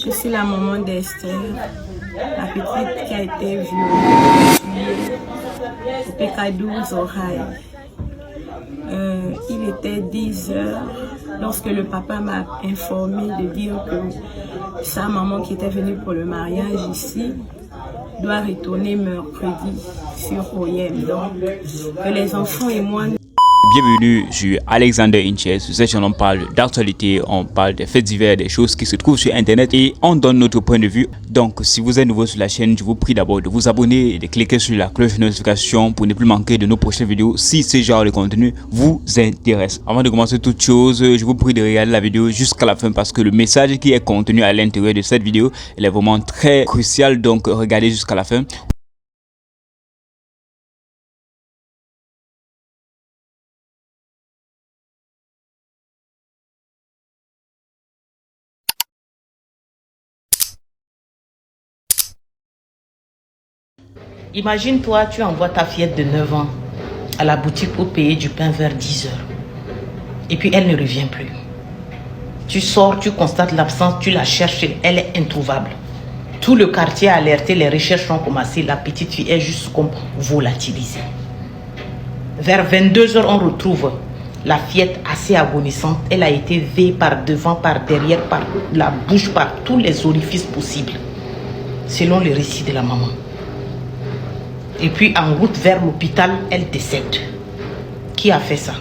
Je suis la maman d'Esther, la petite qui a été violée au PK12 au Rail. Il était 10 heures lorsque le papa m'a informé de dire que sa maman qui était venue pour le mariage ici doit retourner mercredi sur Oyem. Donc, que les enfants et moi... Bienvenue sur Alexander Inches. Sur cette chaîne, on parle d'actualité, on parle des faits divers, des choses qui se trouvent sur Internet et on donne notre point de vue. Donc, si vous êtes nouveau sur la chaîne, je vous prie d'abord de vous abonner et de cliquer sur la cloche de notification pour ne plus manquer de nos prochaines vidéos si ce genre de contenu vous intéresse. Avant de commencer toute chose, je vous prie de regarder la vidéo jusqu'à la fin parce que le message qui est contenu à l'intérieur de cette vidéo, il est vraiment très crucial. Donc, regardez jusqu'à la fin. Imagine-toi, tu envoies ta fillette de 9 ans à la boutique pour payer du pain vers 10 heures. Et puis elle ne revient plus. Tu sors, tu constates l'absence, tu la cherches, elle est introuvable. Tout le quartier a alerté, les recherches ont commencé, la petite fille est juste comme volatilisée. Vers 22 heures, on retrouve la fillette assez agonisante. Elle a été veillée par devant, par derrière, par la bouche, par tous les orifices possibles, selon le récit de la maman. Et puis en route vers l'hôpital, elle décède. Qui a fait ça?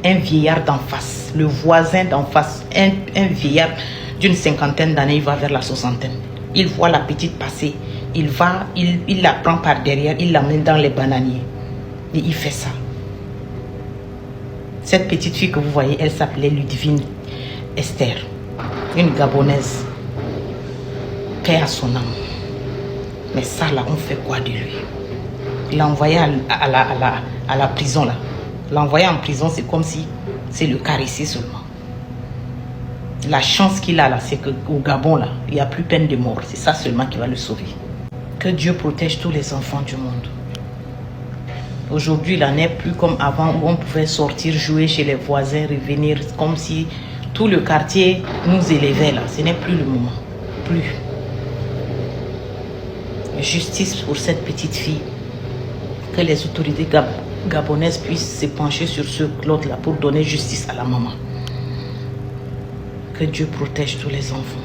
Un vieillard d'en face, le voisin d'en face, un vieillard d'une cinquantaine d'années, il va vers la soixantaine. Il voit la petite passer, il la prend par derrière, il l'amène dans les bananiers. Et il fait ça. Cette petite fille que vous voyez, elle s'appelait Ludivine Esther, une Gabonaise. Paix à son âme. Mais ça là, on fait quoi de lui? L'envoyer à la prison là. L'envoyer en prison, c'est comme si c'est le caresser seulement. La chance qu'il a là, c'est qu'au Gabon là, il n'y a plus peine de mort. C'est ça seulement qui va le sauver. Que Dieu protège tous les enfants du monde. Aujourd'hui, il n'en est plus comme avant où on pouvait sortir, jouer chez les voisins, revenir comme si tout le quartier nous élevait là. Ce n'est plus le moment. Plus. Justice pour cette petite fille. Que les autorités gabonaises puissent se pencher sur ce lot là pour donner justice à la maman. Que Dieu protège tous les enfants.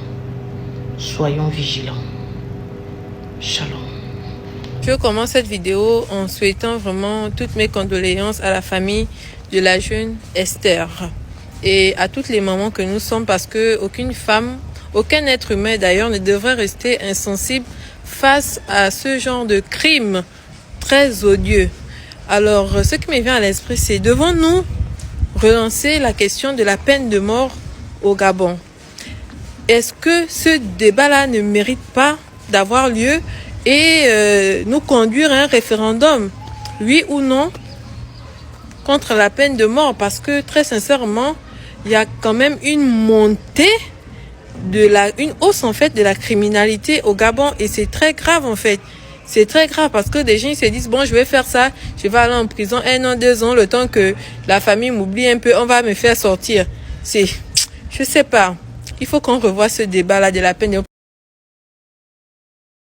Soyons vigilants. Shalom. Je commence cette vidéo en souhaitant vraiment toutes mes condoléances à la famille de la jeune Esther et à toutes les mamans que nous sommes, parce que aucune femme, aucun être humain d'ailleurs ne devrait rester insensible face à ce genre de crime très odieux. Alors, ce qui me vient à l'esprit, c'est devons-nous relancer la question de la peine de mort au Gabon? Est-ce que ce débat-là ne mérite pas d'avoir lieu et nous conduire à un référendum, oui ou non, contre la peine de mort? Parce que très sincèrement, il y a quand même une montée une hausse en fait de la criminalité au Gabon, et c'est très grave en fait. C'est très grave parce que des gens ils se disent bon, je vais faire ça, je vais aller en prison 1 an, 2 ans, le temps que la famille m'oublie un peu, on va me faire sortir. Je sais pas. Il faut qu'on revoie ce débat là de la peine de mort.